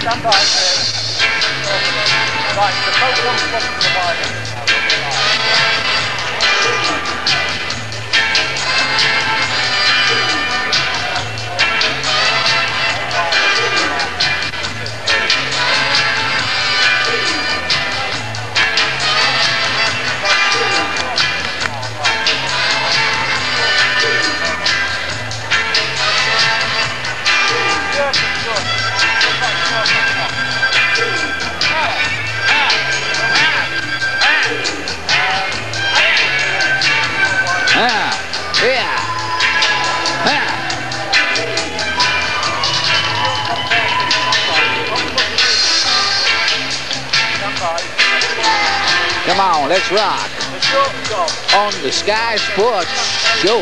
Stand by, please. Right, the boat one's blocking the line. Come on, let's rock on the Sky Sports Show.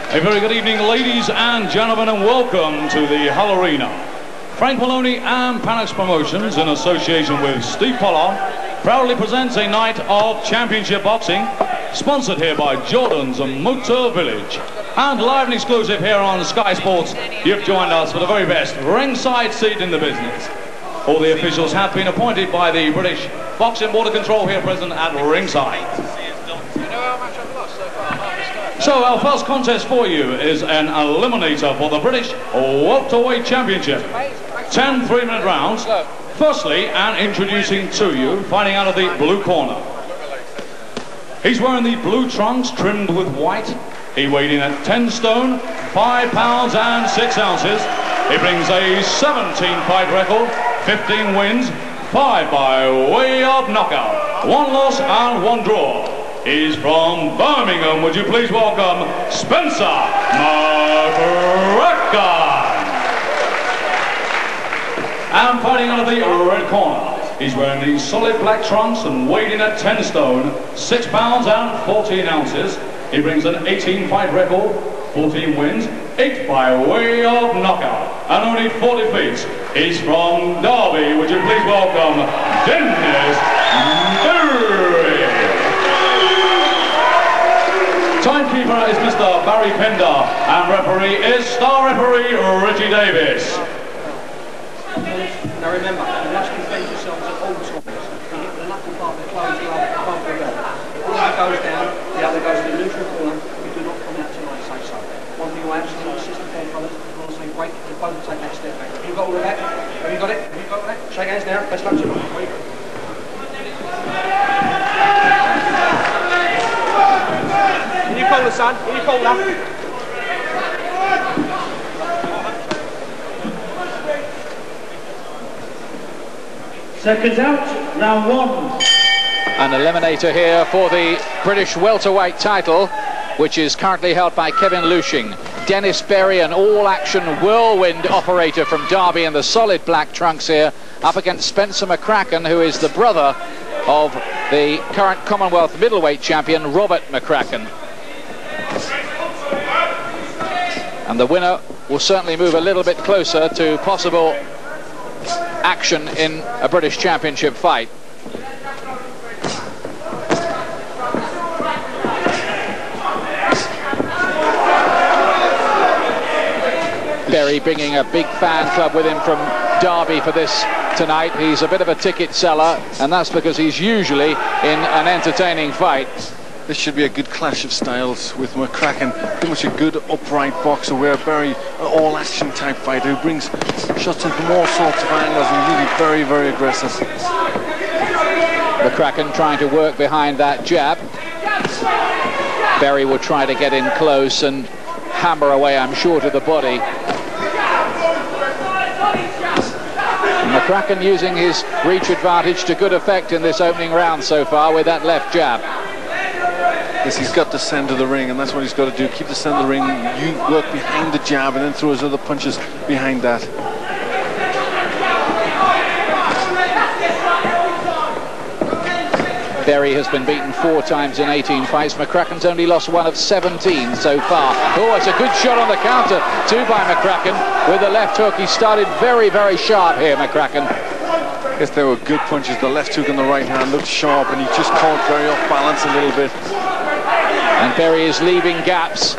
A very good evening, ladies and gentlemen, and welcome to the Hull Arena. Frank Maloney and Panax Promotions, in association with Steve Pollard, proudly presents a night of championship boxing, sponsored here by Jordan's Motor Village. And live and exclusive here on Sky Sports, you've joined us for the very best ringside seat in the business. All the officials have been appointed by the British Boxing Board of Control here present at ringside. So our first contest for you is an eliminator for the British Welterweight Championship. 10 3-minute rounds. Firstly, and introducing to you, fighting out of the blue corner. He's wearing the blue trunks trimmed with white. He weighed in at 10 stone, 5 pounds and 6 ounces. He brings a 17-fight record, 15 wins, 5 by way of knockout, 1 loss and 1 draw. He's from Birmingham. Would you please welcome Spencer McCraken. And fighting out of the red corner, he's wearing the solid black trunks and weighed in at 10 stone, 6 pounds and 14 ounces. He brings an 18-fight record, 14 wins, 8 by way of knockout, and only 40 feet. He's from Derby. Would you please welcome Dennis Berry. Timekeeper is Mr. Barry Pender, and referee is star referee Richie Davis. Now remember, you must defend yourselves at all times. You hit the knuckle part of the closed glove above the belt. If one goes down, the other goes to the neutral corner. You do not come out tonight, say so. One thing I absolutely insist upon, brothers, I want to say, wait, you both take that step back. Have you got all of that? Have you got it? Have you got all that? Shake hands now. Best luck to you. Can you call the son? Can you call that? Seconds out, round 1. An eliminator here for the British welterweight title, which is currently held by Kevin Lushing. Dennis Berry, an all-action whirlwind operator from Derby in the solid black trunks here, up against Spencer McCracken, who is the brother of the current Commonwealth middleweight champion, Robert McCracken. And the winner will certainly move a little bit closer to possible action in a British Championship fight. Berry bringing a big fan club with him from Derby for this tonight. He's a bit of a ticket seller, and that's because he's usually in an entertaining fight. This should be a good clash of styles with McCracken. Pretty much a good upright boxer, where Berry, an all-action type fighter who brings shots in from all sorts of angles and really very, very aggressive. McCracken trying to work behind that jab. Berry will try to get in close and hammer away, I'm sure, to the body. McCracken using his reach advantage to good effect in this opening round so far with that left jab. Yes, he's got the centre of the ring, and that's what he's got to do. Keep the centre of the ring, you work behind the jab, and then throw his other punches behind that. Berry has been beaten 4 times in 18 fights. McCracken's only lost 1 of 17 so far. Oh, it's a good shot on the counter, too, by McCracken with the left hook. He started very, very sharp here, McCracken. Yes, they were good punches. The left hook and the right hand looked sharp, and he just caught very off balance a little bit. And Berry is leaving gaps,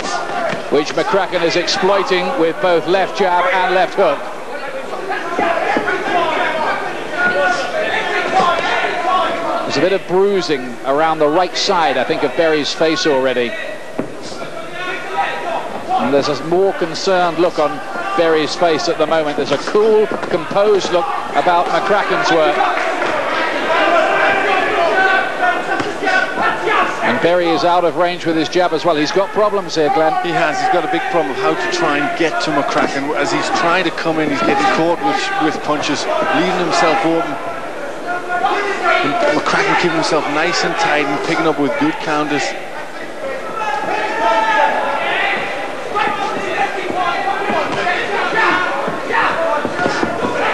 which McCracken is exploiting with both left jab and left hook. There's a bit of bruising around the right side, I think, of Berry's face already. And there's a more concerned look on Berry's face at the moment. There's a cool, composed look about McCracken's work. And Berry is out of range with his jab as well. He's got problems here, Glenn. He has. He's got a big problem of how to try and get to McCracken. As he's trying to come in, he's getting caught with punches, leaving himself open. And McCracken keeping himself nice and tight and picking up with good counters.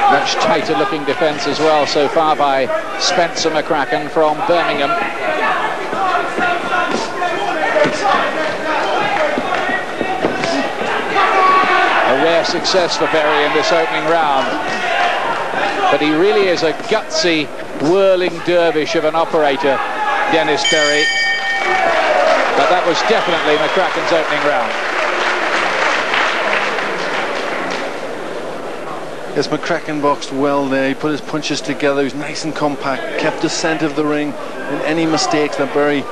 Much tighter looking defence as well so far by Spencer McCracken from Birmingham. A rare success for Berry in this opening round. But he really is a gutsy, whirling dervish of an operator, Dennis Berry. But that was definitely McCracken's opening round. Yes, McCracken boxed well there. He put his punches together. He was nice and compact, kept the scent of the ring, and any mistakes that Berry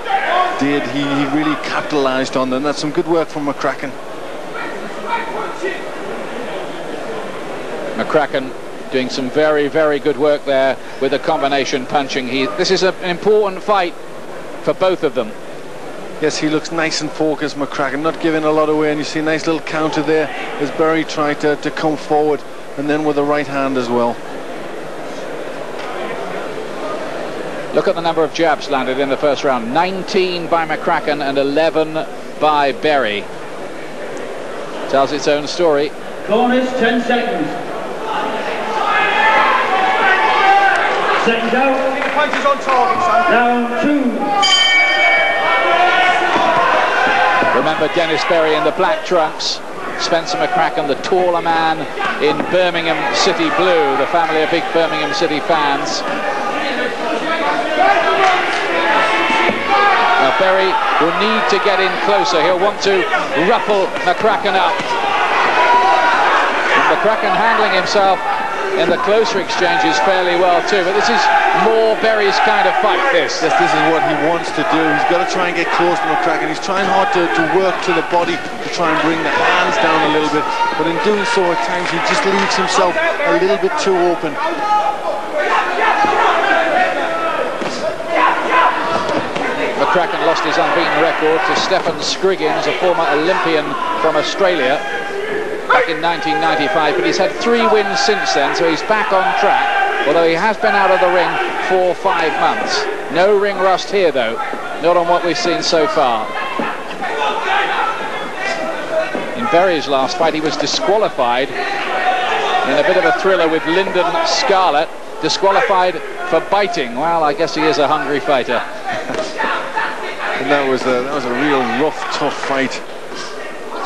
did, he really capitalized on them. That's some good work from McCracken. McCracken doing some very, very good work there with the combination punching. This is an important fight for both of them. Yes, he looks nice and focused, McCracken, not giving a lot away, and you see a nice little counter there as Berry tried to come forward, and then with the right hand as well. Look at the number of jabs landed in the first round. 19 by McCracken and 11 by Berry. Tells its own story. Corners, 10 seconds. Seconds out. I think the punch is on target, son. Round 2. Remember Dennis Berry in the black trunks. Spencer McCracken, the taller man in Birmingham City blue. The family are big Birmingham City fans. Now Berry will need to get in closer. He'll want to ruffle McCracken up. And McCracken handling himself in the closer exchanges fairly well too, but this is more Berry's kind of fight, this. Yes, this is what he wants to do. He's got to try and get close to McCracken. He's trying hard to work to the body to try and bring the hands down a little bit, but in doing so at times he just leaves himself a little bit too open. McCracken lost his unbeaten record to Stephen Scriggins, a former Olympian from Australia, back in 1995, but he's had 3 wins since then, so he's back on track, although he has been out of the ring for 5 months. No ring rust here though, not on what we've seen so far. In Berry's last fight he was disqualified in a bit of a thriller with Lyndon Scarlett, disqualified for biting. Well, I guess he is a hungry fighter. And that was a real rough, tough fight.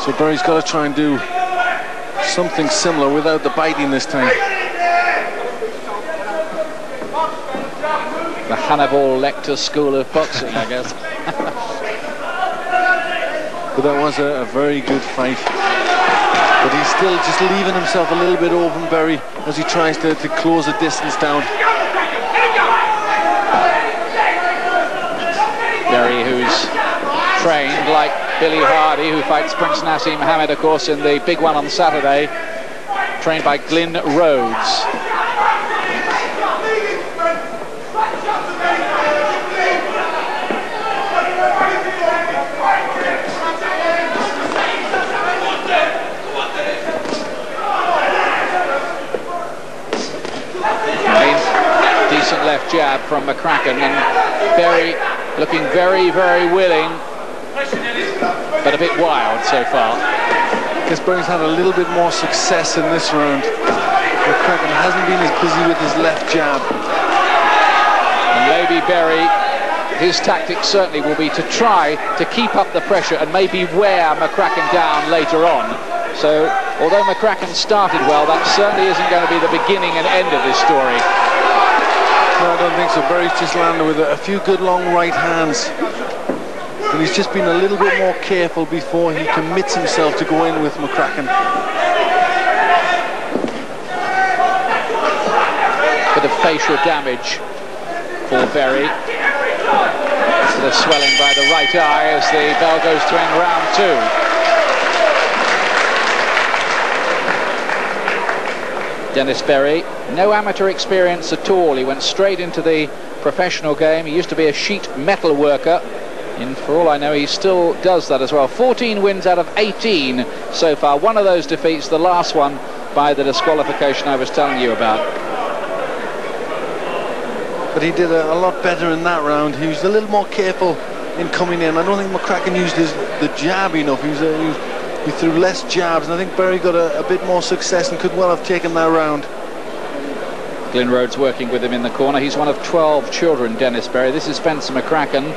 So Berry's got to try and do something similar without the biting this time. The Hannibal Lecter school of boxing, I guess. But that was a very good fight. But he's still just leaving himself a little bit open, Berry, as he tries to close the distance down. Berry, who's trained like Billy Hardy, who fights Prince Nassim Hamed, of course, in the big one on Saturday, trained by Glyn Rhodes. Decent left jab from McCracken, and Berry looking very, very willing, but a bit wild so far. Guess Berry's had a little bit more success in this round. McCracken hasn't been as busy with his left jab. And maybe Berry, his tactic certainly will be to try to keep up the pressure and maybe wear McCracken down later on. So, although McCracken started well, that certainly isn't going to be the beginning and end of this story. No, I don't think so. Berry's just landed with a few good long right hands. And he's just been a little bit more careful before he commits himself to go in with McCracken. Bit of facial damage for Berry. Sort of swelling by the right eye as the bell goes to end round 2. Dennis Berry, no amateur experience at all. He went straight into the professional game. He used to be a sheet metal worker, and for all I know he still does that as well. 14 wins out of 18 so far. One of those defeats, the last one by the disqualification I was telling you about. But he did a lot better in that round. He was a little more careful in coming in. I don't think McCracken used the jab enough. He threw less jabs, and I think Berry got a bit more success and could well have taken that round. Glyn Rhodes working with him in the corner. He's one of 12 children, Dennis Berry. This is Spencer McCracken.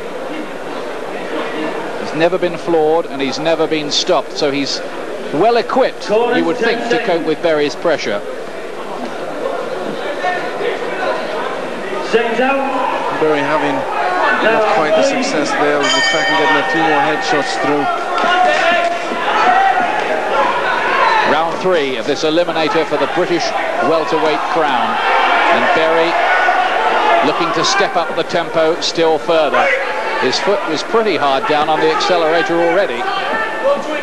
He's never been floored and he's never been stopped, so he's well equipped, you would think, to cope with Berry's pressure. Seconds out. Berry having not quite the success there, with McCracken getting a few more headshots through. Round 3 of this eliminator for the British welterweight crown, and Berry looking to step up the tempo still further. His foot was pretty hard down on the accelerator already.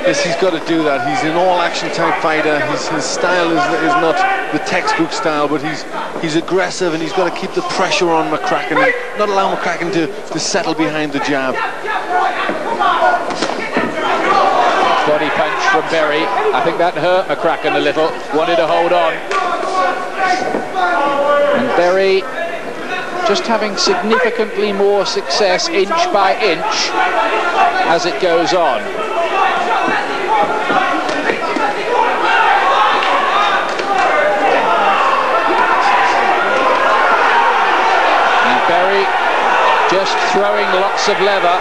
Yes, he's got to do that. He's an all-action type fighter. His style is not the textbook style, but he's aggressive, and he's got to keep the pressure on McCracken and not allow McCracken to settle behind the jab. Body punch from Berry. I think that hurt McCracken a little. Wanted to hold on. And Berry just having significantly more success inch by inch as it goes on. And Berry just throwing lots of leather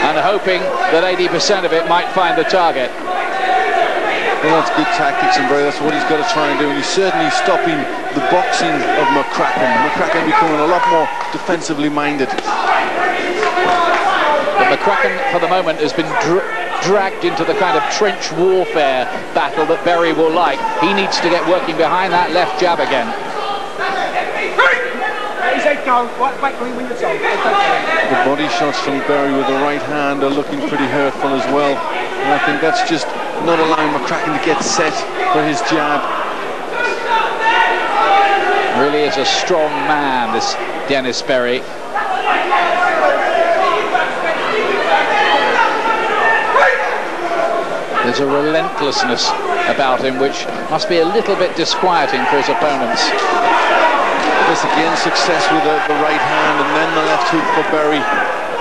and hoping that 80% of it might find the target. Well, that's good tactics, and Berry, that's what he's got to try and do, and he's certainly stopping the boxing of McCracken. McCracken becoming a lot more defensively minded. But McCracken, for the moment, has been dragged into the kind of trench warfare battle that Berry will like. He needs to get working behind that left jab again. The body shots from Berry with the right hand are looking pretty hurtful as well, and I think that's just not allowing McCracken to get set for his jab. Really is a strong man, this Dennis Berry. There's a relentlessness about him which must be a little bit disquieting for his opponents. This again, success with the right hand and then the left hook for Berry,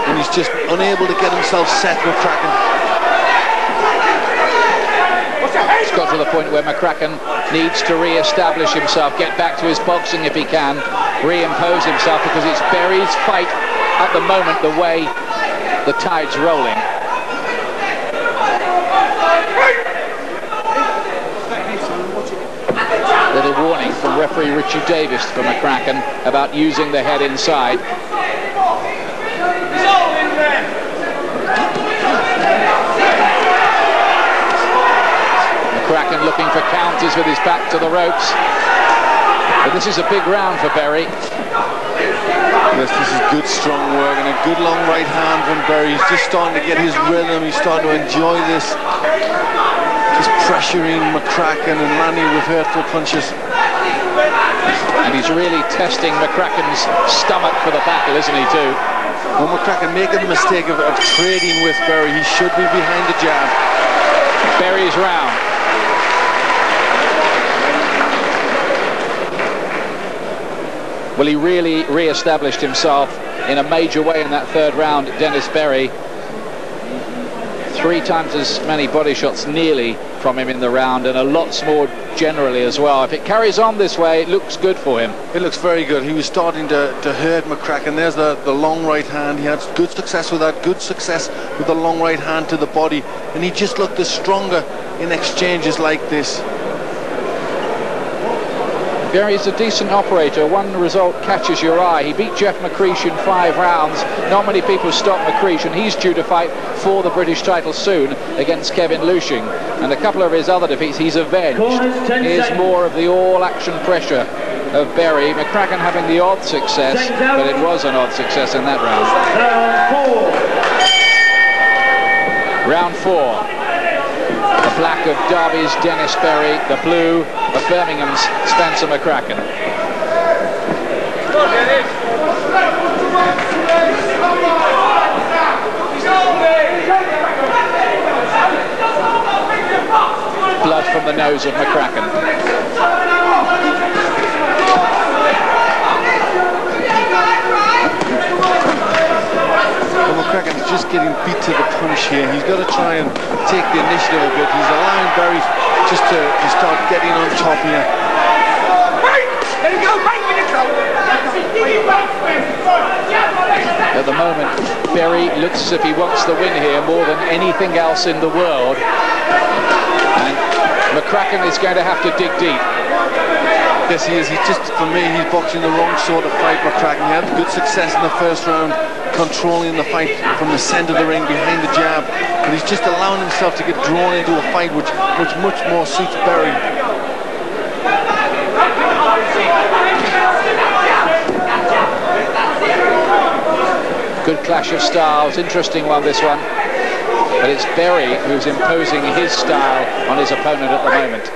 and he's just unable to get himself set, McCracken. It's got to the point where McCracken needs to re-establish himself, get back to his boxing if he can, reimpose himself, because it's Berry's fight at the moment, the way the tide's rolling. Little warning from referee Richie Davis for McCracken about using the head inside. McCracken looking for counters with his back to the ropes. But this is a big round for Berry. Yes, this is good strong work and a good long right hand from Berry. He's just starting to get his rhythm. He's starting to enjoy this. Just pressuring McCracken and landing with hurtful punches. And he's really testing McCracken's stomach for the battle, isn't he, too? Well, McCracken making the mistake of trading with Berry. He should be behind the jab. Berry's round. Well, he really re-established himself in a major way in that third round, Dennis Berry. 3 times as many body shots nearly from him in the round, and a lot more generally as well. If it carries on this way, it looks good for him. It looks very good. He was starting to hurt McCracken. There's the long right hand. He had good success with that, good success with the long right hand to the body, and he just looked the stronger in exchanges like this. Berry's a decent operator. One result catches your eye. He beat Jeff McCraken in 5 rounds. Not many people stop McCraken. He's due to fight for the British title soon against Kevin Lushing. And a couple of his other defeats he's avenged. Here's more of the all-action pressure of Berry. McCracken having the odd success, but it was an odd success in that round. Round 4. The black of Derby's Dennis Berry, the blue of Birmingham's Spencer McCracken. Blood from the nose of McCracken. McCracken is just getting beat to the punch here. He's got to try and take the initiative a bit. He's allowing Berry just to start getting on top here. At the moment, Berry looks as if he wants the win here more than anything else in the world. And McCracken is going to have to dig deep. Yes, he is. He's just, for me, he's boxing the wrong sort of fight, McCracken. He had good success in the first round, controlling the fight from the centre of the ring behind the jab, but he's just allowing himself to get drawn into a fight which much more suits Berry. Good clash of styles, interesting one this one, but it's Berry who's imposing his style on his opponent at the moment.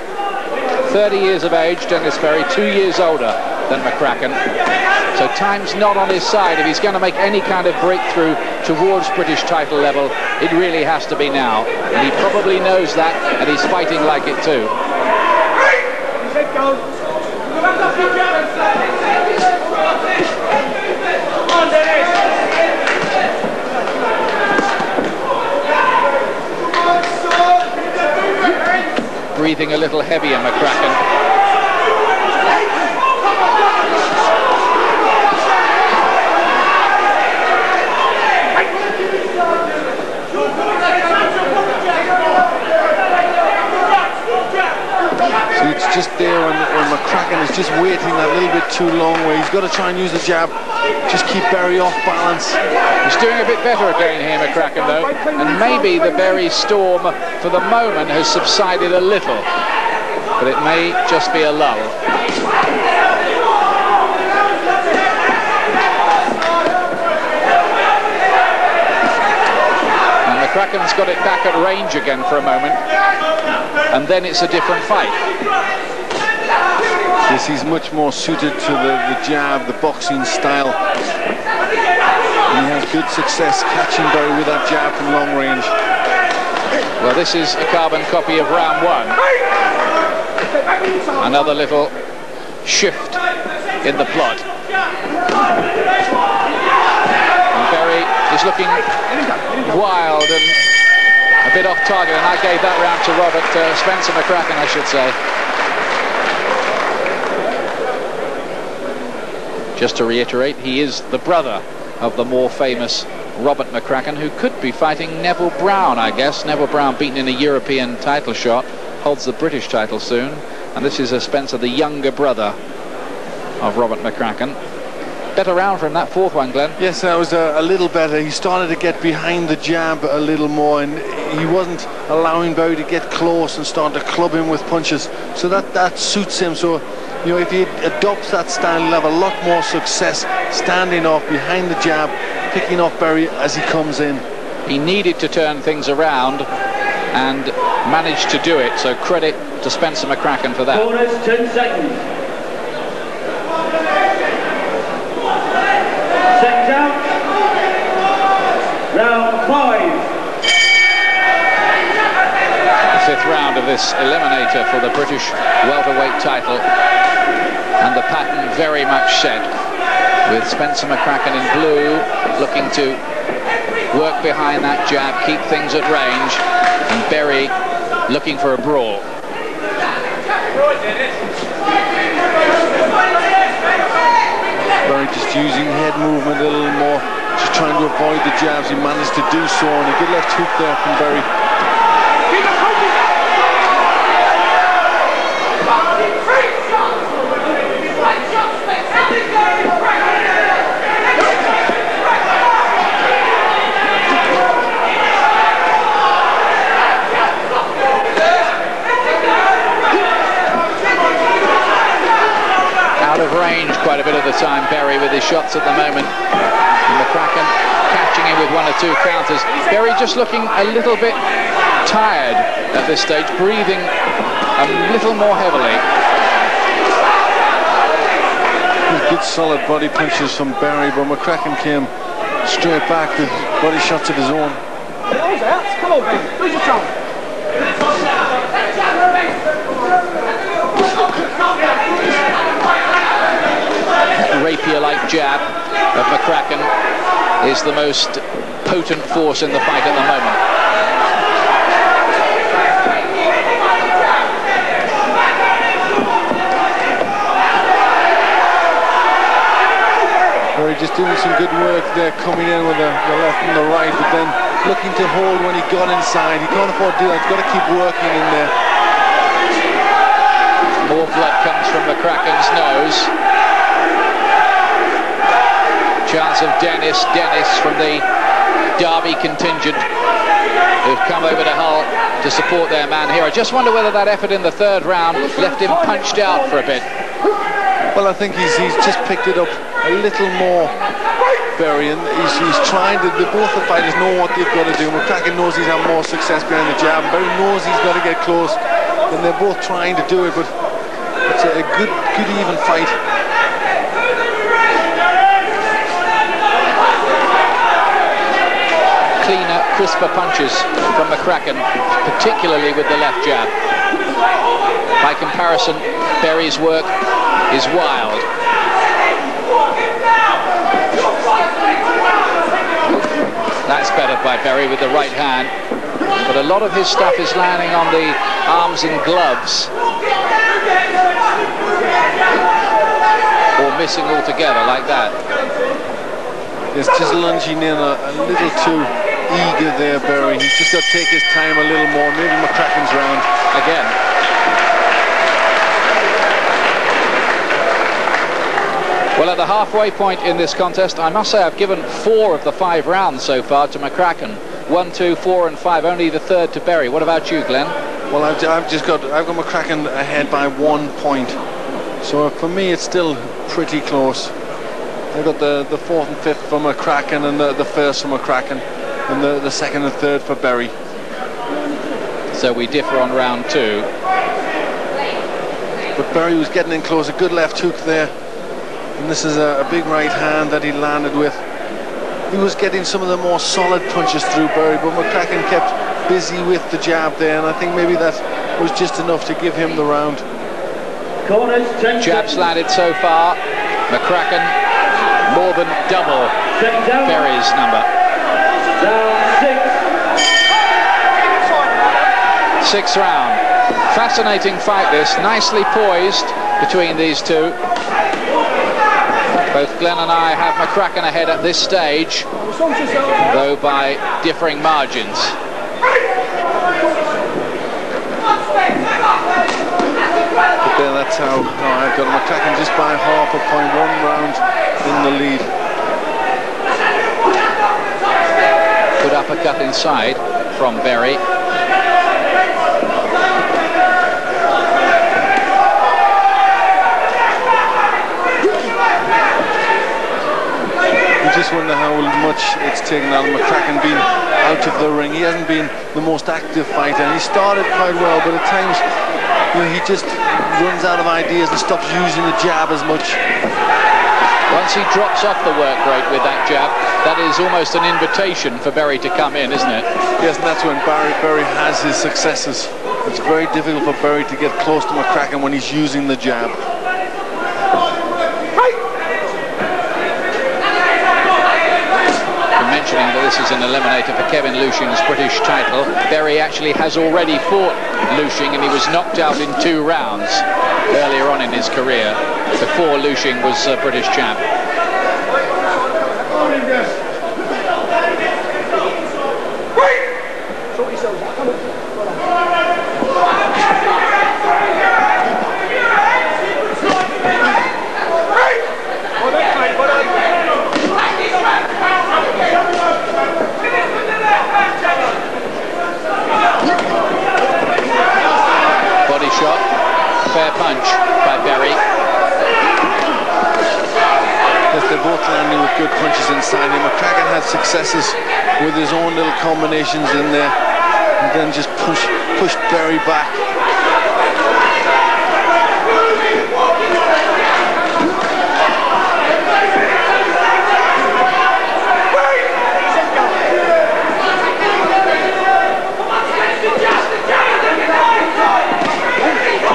30 years of age, Dennis Berry, 2 years older than McCracken. So time's not on his side. If he's going to make any kind of breakthrough towards British title level, it really has to be now. And he probably knows that, and he's fighting like it too. Breathing a little heavier, McCracken. Just there when McCracken is just waiting that little bit too long, where he's got to try and use the jab, just keep Berry off balance. He's doing a bit better again here, McCracken, though, and maybe the Berry storm for the moment has subsided a little, but it may just be a lull. And McCracken's got it back at range again for a moment, and then it's a different fight. Yes, he's much more suited to the jab, the boxing style. And he has good success catching Berry with that jab from long range. Well, this is a carbon copy of round 1. Another little shift in the plot. And Berry is looking wild and a bit off target, and I gave that round to Spencer McCracken, I should say. Just to reiterate, he is the brother of the more famous Robert McCracken, who could be fighting Neville Brown, I guess. Neville Brown, beaten in a European title shot, holds the British title soon. And this is Spencer, the younger brother of Robert McCracken. Better round for him, that fourth one, Glenn. Yes, that was a little better. He started to get behind the jab a little more, and he wasn't allowing Berry to get close and start to club him with punches. So that suits him. So, you know, if he adopts that style, he'll have a lot more success standing off behind the jab, picking off Berry as he comes in. He needed to turn things around and managed to do it, so credit to Spencer McCracken for that. Bonus 10 seconds. Seconds out. Round 5. The fifth round of this eliminator for the British welterweight title, and the pattern very much set, with Spencer McCracken in blue looking to work behind that jab, keep things at range, and Berry looking for a brawl. Berry just using head movement a little more, just trying to avoid the jabs. He managed to do so, and a good left hook there from Berry. Out of range quite a bit of the time, Berry, with his shots at the moment. And McCracken catching him with 1 or 2 counters. Berry just looking a little bit tired at this stage, breathing a little more heavily. Good solid body punches from Berry, but McCracken came straight back with body shots of his own. Come on, Ben. Lose your tongue. Rapier-like jab of McCracken is the most potent force in the fight at the moment. Berry just doing some good work there, coming in with the left and the right, but then looking to hold when he got inside. He can't afford to do that. He's got to keep working in there. More blood comes from McCracken's nose. Chance of Dennis from the Derby contingent who've come over to Hull to support their man here. I just wonder whether that effort in the 3rd round left him punched out for a bit. Well, I think he's just picked it up a little more, Berry, and he's trying to, both the fighters know what they've got to do. McCracken knows he's had more success behind the jab, and Berry knows he's got to get close, and they're both trying to do it, but it's a good even fight. Cleaner, crisper punches from McCracken, particularly with the left jab. By comparison, Berry's work is wild. That's better by Berry with the right hand, but a lot of his stuff is landing on the arms and gloves, or missing altogether like that. It's just lunging in a little too eager there, Berry. He's just got to take his time a little more. Maybe McCracken's round again. Well, at the halfway point in this contest, I must say I've given 4 of the 5 rounds so far to McCracken. 1, 2, 4 and 5, only the 3rd to Berry. What about you, Glenn? Well, I've got McCracken ahead by 1 point. So for me, it's still pretty close. I've got the 4th and 5th for McCracken, and the 1st for McCracken, and the 2nd and 3rd for Berry. So we differ on round 2. But Berry was getting in close. A good left hook there. And this is a big right hand that he landed with. He was getting some of the more solid punches through, Berry, but McCracken kept busy with the jab there, and I think maybe that was just enough to give him the round. Jabs landed so far. McCracken more than double Berry's number. 6th round. Fascinating fight this, nicely poised between these two. Both Glenn and I have McCracken ahead at this stage, though by differing margins. But there, that's how I've got McCracken just by half a point, 1 round in the lead. Good uppercut inside from Berry. Just wonder how much it's taken out of McCracken being out of the ring. He hasn't been the most active fighter, and he started quite well, but at times, you know, he just runs out of ideas and stops using the jab as much. Once he drops off the work rate with that jab, that is almost an invitation for Berry to come in, isn't it? Yes, and that's when Berry has his successes. It's very difficult for Berry to get close to McCracken when he's using the jab. Mentioning that this is an eliminator for Kevin Lushing's British title. Berry actually has already fought Lushing, and he was knocked out in 2 rounds earlier on in his career, before Lushing was British champ. successes with his own little combinations in there, and then just push Berry back.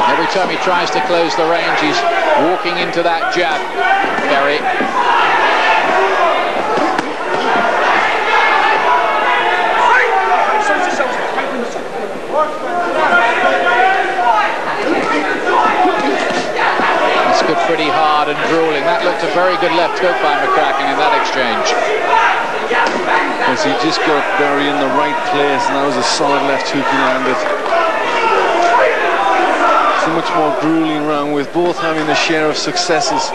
Every time he tries to close the range, he's walking into that jab, Berry. That's good, pretty hard and drooling. That looked a very good left hook by McCracken in that exchange. Yes, he just got Berry in the right place, and that was a solid left hook he landed. So much more grueling round with both having a share of successes.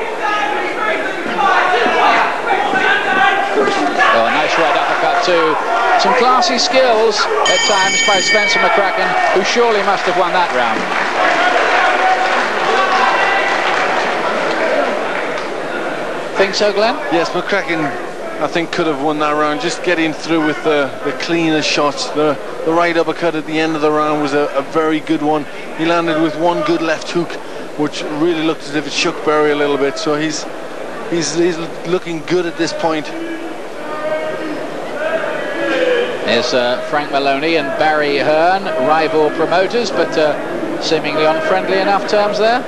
Oh, nice right uppercut too. Some classy skills at times by Spencer McCracken, who surely must have won that round. Think so, Glenn? Yes, McCracken, I think, could have won that round, just getting through with the cleanest shots. The right uppercut at the end of the round was a very good one. He landed with one good left hook, which really looked as if it shook Berry a little bit. So he's looking good at this point. There's Frank Maloney and Barry Hearn, rival promoters, but seemingly on friendly enough terms there.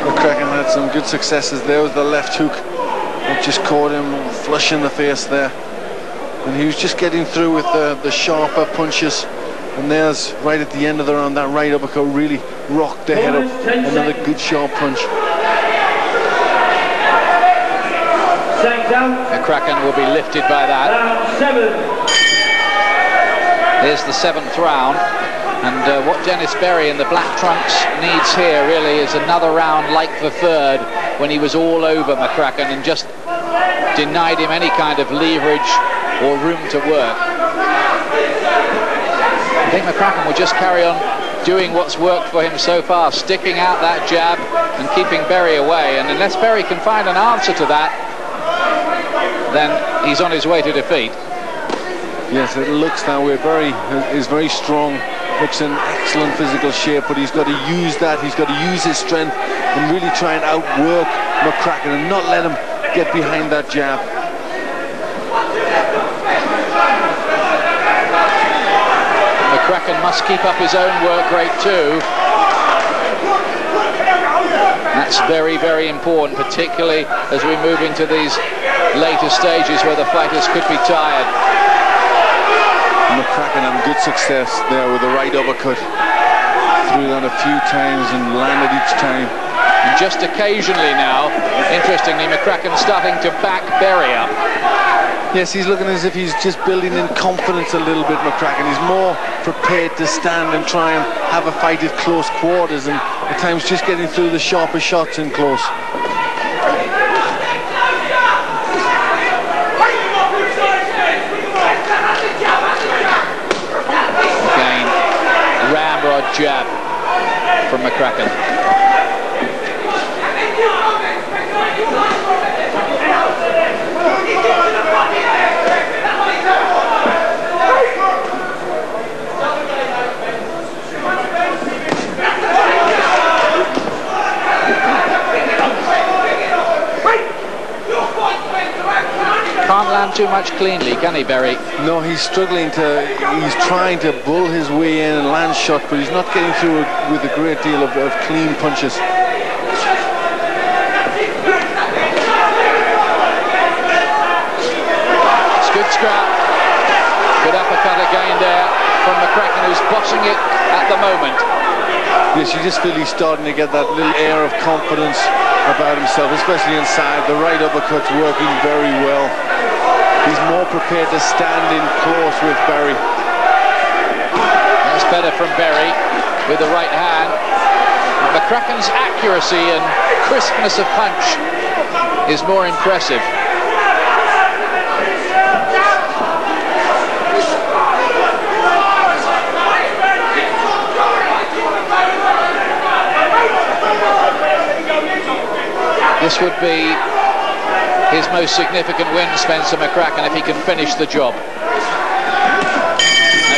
McCracken had some good successes. There was the left hook that just caught him flush in the face there, and he was just getting through with the sharper punches. And there's, right at the end of the round, that right uppercut really rocked the head up. Another good sharp punch. McCracken will be lifted by that. Here's the 7th round, and what Dennis Berry in the black trunks needs here really is another round like the 3rd, when he was all over McCracken and just denied him any kind of leverage or room to work. I think McCracken will just carry on doing what's worked for him so far, sticking out that jab and keeping Berry away, and unless Berry can find an answer to that, then he's on his way to defeat. Yes, it looks that way. Berry is very strong, looks in excellent physical shape, but he's got to use that. He's got to use his strength and really try and outwork McCracken and not let him get behind that jab. McCracken must keep up his own work rate too. That's very, very important, particularly as we move into these later stages where the fighters could be tired. McCracken had good success there with the right uppercut. Threw that a few times and landed each time. And just occasionally now, interestingly, McCracken's starting to back Berry up. Yes, he's looking as if he's just building in confidence a little bit, McCracken. He's more prepared to stand and try and have a fight at close quarters, and at times just getting through the sharper shots in close. Again, ramrod jab from McCracken. Can't land too much cleanly, can he, Berry? No, he's struggling he's trying to bull his way in and land shot, but he's not getting through it with a great deal of clean punches. It's good scrap. Good uppercut again there from McCracken, who's bossing it at the moment. Yes, you just feel he's starting to get that little air of confidence about himself, especially inside. The right uppercut's working very well. He's more prepared to stand in close with Berry. That's better from Berry with the right hand. McCracken's accuracy and crispness of punch is more impressive. This would be his his most significant win, Spencer McCracken, if he can finish the job. A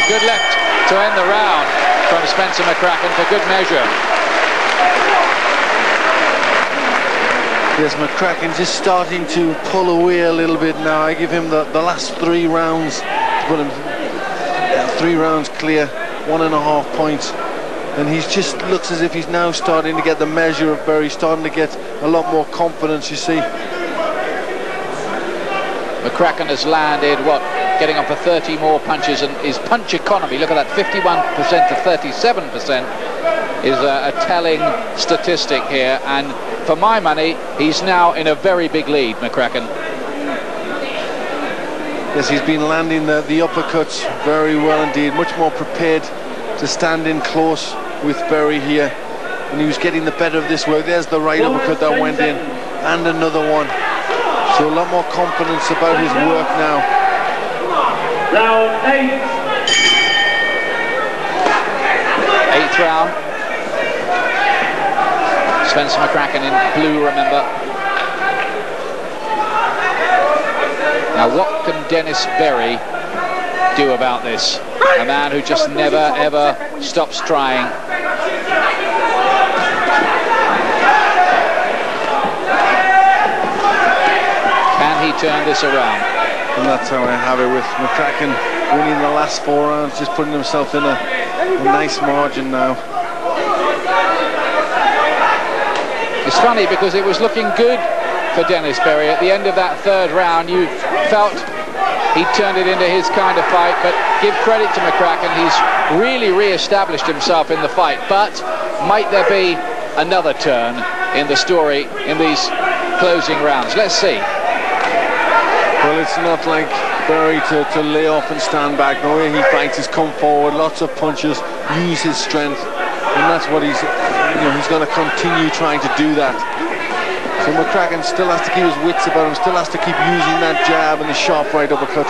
good left to end the round from Spencer McCracken for good measure. Yes, McCracken just starting to pull away a little bit now. I give him the last 3 rounds to put him 3 rounds clear, 1.5 points. And he just looks as if he's now starting to get the measure of Berry, starting to get a lot more confidence, you see. McCracken has landed, what, getting on for 30 more punches, and his punch economy, look at that, 51% to 37% is a telling statistic here, and for my money, he's now in a very big lead, McCracken. Yes, he's been landing the uppercuts very well indeed, much more prepared to stand in close with Berry here, and he was getting the better of this work. There's the right uppercut that went in, and another one. So a lot more confidence about his work now. Round 8. 8th round. Spencer McCracken in blue, remember. Now what can Dennis Berry do about this? A man who just never ever stops trying. Can he turn this around? And that's how I have it, with McCracken winning the last 4 rounds, just putting himself in a nice margin now. It's funny because it was looking good for Dennis Berry. At the end of that 3rd round, you felt he turned it into his kind of fight, but give credit to McCracken, he's really re-established himself in the fight. But might there be another turn in the story in these closing rounds? Let's see. Well, it's not like Berry to lay off and stand back. The way he fights is come forward, lots of punches, use his strength, and that's what he's going to continue trying to do that. So McCracken still has to keep his wits about him, still has to keep using that jab and the sharp right uppercut.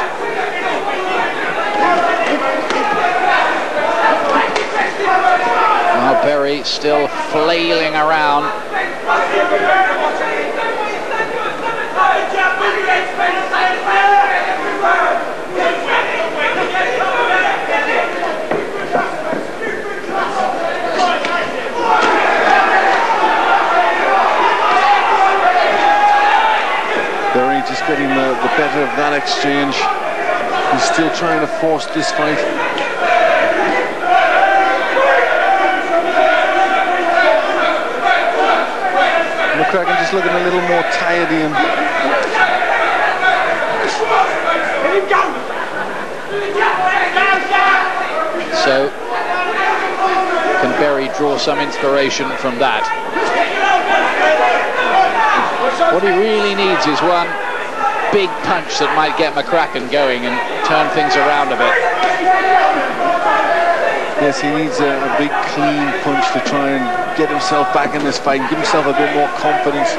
Now Berry still flailing around. Berry just getting the better of that exchange. He's still trying to force this fight. McCracken just looking a little more tired in. So can Berry draw some inspiration from that? What he really needs is one big punch that might get McCracken going and turn things around a bit. Yes, he needs a big clean punch to try and get himself back in this fight and give himself a bit more confidence.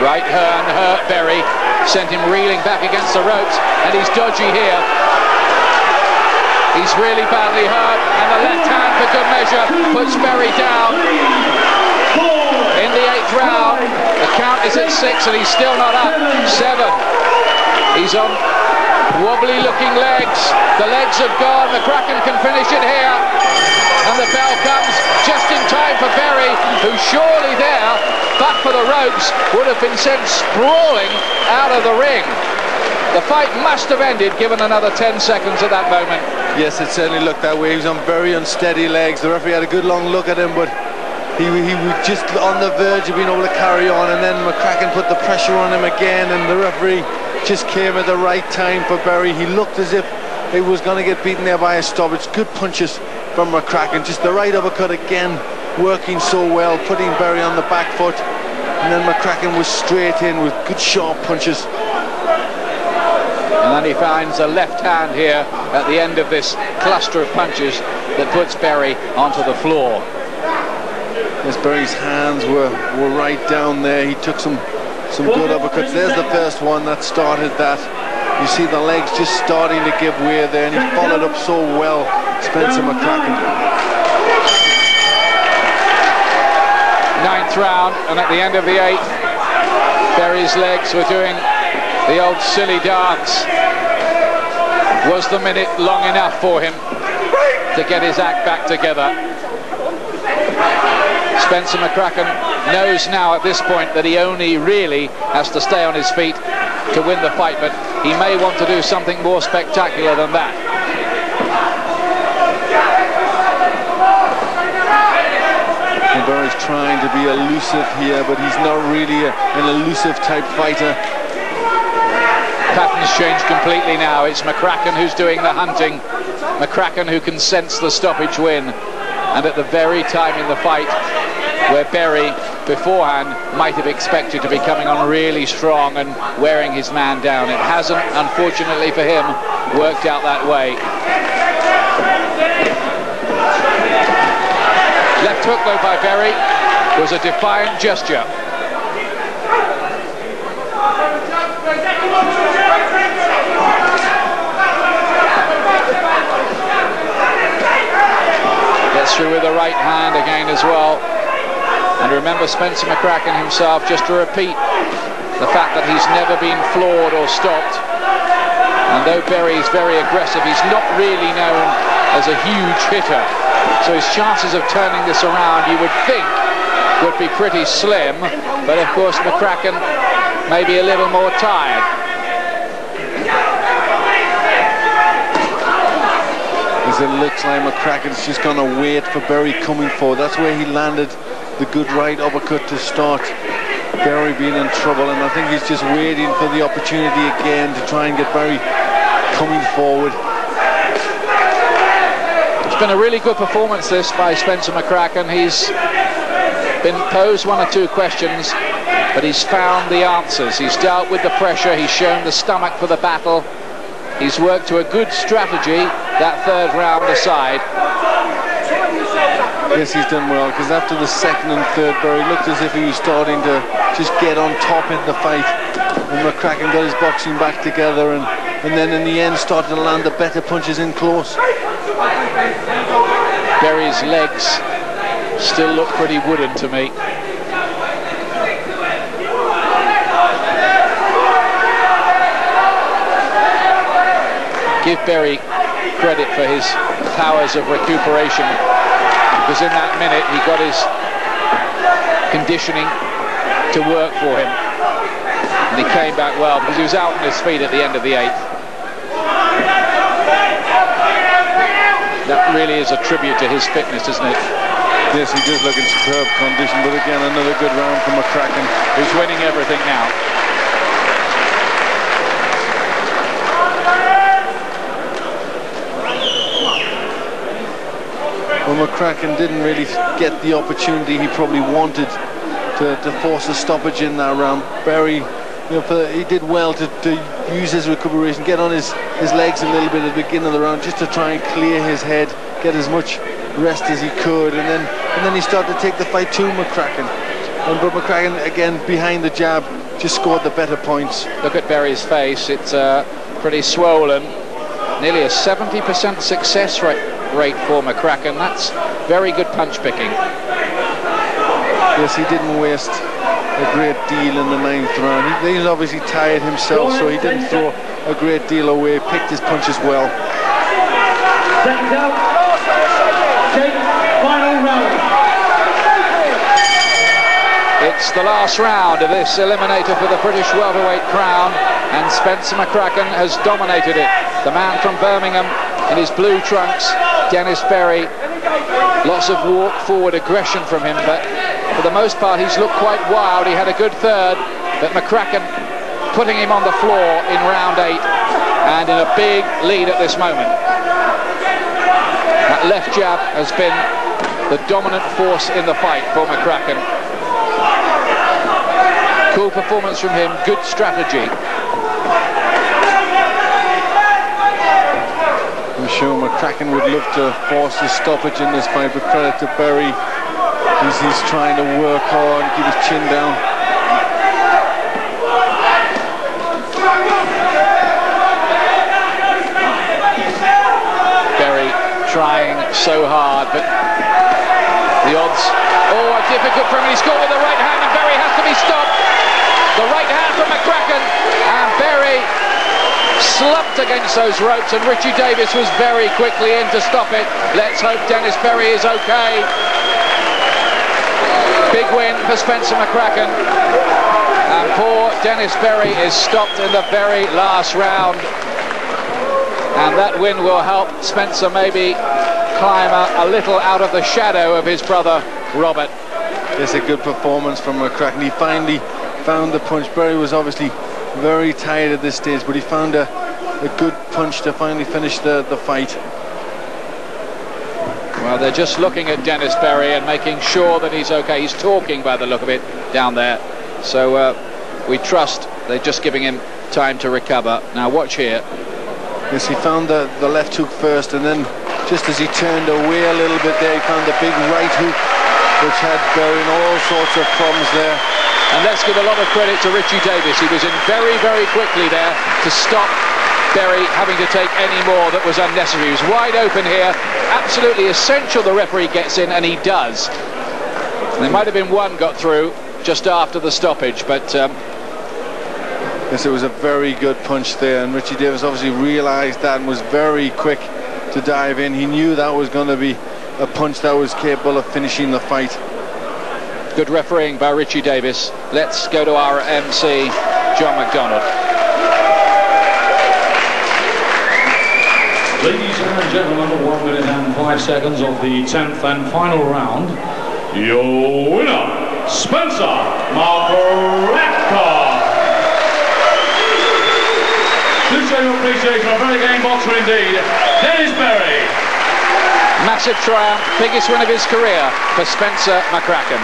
Right hand hurt Berry, sent him reeling back against the ropes, and he's dodgy here. He's really badly hurt, and the left hand for good measure puts Berry down. In the 8th round, the count is at 6 and he's still not up. 7. He's on wobbly looking legs. The legs have gone. McCracken can finish it here. And the bell comes just in time for Berry, who surely there, but for the ropes, would have been sent sprawling out of the ring. The fight must have ended given another 10 seconds at that moment. Yes, it certainly looked that way. He was on very unsteady legs. The referee had a good long look at him, but he was just on the verge of being able to carry on, and then McCracken put the pressure on him again, and the referee just came at the right time for Berry. He looked as if he was going to get beaten there by a stoppage. Good punches from McCracken, just the right uppercut again, working so well, putting Berry on the back foot, and then McCracken was straight in with good sharp punches. And then he finds a left hand here at the end of this cluster of punches that puts Berry onto the floor. Yes, Berry's hands were right down there. He took some good uppercuts. There's the first one that started that. You see the legs just starting to give way there, and he followed up so well, Spencer McCracken. 9th round, and at the end of the 8th, Berry's legs were doing the old silly dance. Was the minute long enough for him to get his act back together? Spencer McCracken knows now at this point that he only really has to stay on his feet to win the fight, but he may want to do something more spectacular than that. Berry's trying to be elusive here, but he's not really an elusive type fighter. Pattern's changed completely now. It's McCracken who's doing the hunting. McCracken who can sense the stoppage win. And at the very time in the fight where Berry beforehand might have expected to be coming on really strong and wearing his man down, it hasn't, unfortunately for him, worked out that way. Left hook though by Berry was a defiant gesture. Gets through with the right hand again as well. And remember, Spencer McCracken himself, just to repeat the fact that he's never been floored or stopped. And though Berry is very aggressive, he's not really known as a huge hitter. So his chances of turning this around, you would think, would be pretty slim. But of course, McCracken may be a little more tired. As it looks like McCracken's just going to wait for Berry coming forward. That's where he landed the good right uppercut to start. Berry being in trouble, and I think he's just waiting for the opportunity again to try and get Berry coming forward. It's been a really good performance this by Spencer McCracken. He's been posed one or two questions, but he's found the answers. He's dealt with the pressure, he's shown the stomach for the battle. He's worked to a good strategy, that 3rd round aside. Yes, he's done well, because after the 2nd and 3rd, Berry looked as if he was starting to just get on top in the fight. And McCracken got his boxing back together, and then in the end started to land the better punches in close. Berry's legs still look pretty wooden to me. Give Berry credit for his powers of recuperation, because in that minute he got his conditioning to work for him, and he came back well because he was out on his feet at the end of the 8th. That really is a tribute to his fitness, isn't it? Yes, he does look in superb condition, but again another good round from McCracken, who's winning everything now. Well, McCracken didn't really get the opportunity he probably wanted to force a stoppage in that round. Berry, he did well to use his recuperation, get on his legs a little bit at the beginning of the round, just to try and clear his head, get as much rest as he could, and then he started to take the fight to McCracken. But McCracken, again, behind the jab, just scored the better points. Look at Berry's face, it's pretty swollen. Nearly a 70% success rate for McCracken. That's very good punch picking. Yes, he didn't waste a great deal in the 9th round. He's obviously tired himself, so he didn't throw a great deal away, picked his punches well. Final round. It's the last round of this eliminator for the British welterweight crown, and Spencer McCracken has dominated it. The man from Birmingham in his blue trunks, Dennis Berry. Lots of walk forward aggression from him, but for the most part he's looked quite wild. He had a good 3rd, but McCracken putting him on the floor in round 8 and in a big lead at this moment. That left jab has been the dominant force in the fight for McCracken. Cool performance from him, good strategy. I'm sure McCracken would love to force a stoppage in this fight, but credit to Berry. He's trying to work hard and keep his chin down. trying so hard, but the odds, oh, are difficult for him. He's caught with the right hand, and Berry has to be stopped. The right hand from McCracken, and Berry slumped against those ropes, and Richie Davis was very quickly in to stop it. Let's hope Dennis Berry is okay. Big win for Spencer McCracken, and poor Dennis Berry is stopped in the very last round, and that win will help Spencer maybe climb a little out of the shadow of his brother Robert. It's a good performance from McCracken. He finally found the punch. Berry was obviously very tired at this stage, but he found a good punch to finally finish the fight. Well, they're just looking at Dennis Berry and making sure that he's okay. He's talking by the look of it down there, so we trust they're just giving him time to recover. Now watch here. Yes, he found the left hook first, and then just as he turned away a little bit there, he found the big right hook, which had Berry in all sorts of problems there. And let's give a lot of credit to Richie Davis. He was in very, very quickly there to stop Berry having to take any more that was unnecessary. He was wide open here. Absolutely essential the referee gets in, and he does. And there might have been one got through just after the stoppage, but yes, it was a very good punch there, and Richie Davis obviously realized that and was very quick to dive in. He knew that was going to be a punch that was capable of finishing the fight. Good refereeing by Richie Davis. Let's go to our MC, John McDonald. Ladies and gentlemen, 1 minute and 5 seconds of the 10th and final round. Your winner, Spencer McCracken. To show your appreciation of a very game boxer indeed, Dennis Berry. Massive triumph, biggest win of his career for Spencer McCracken.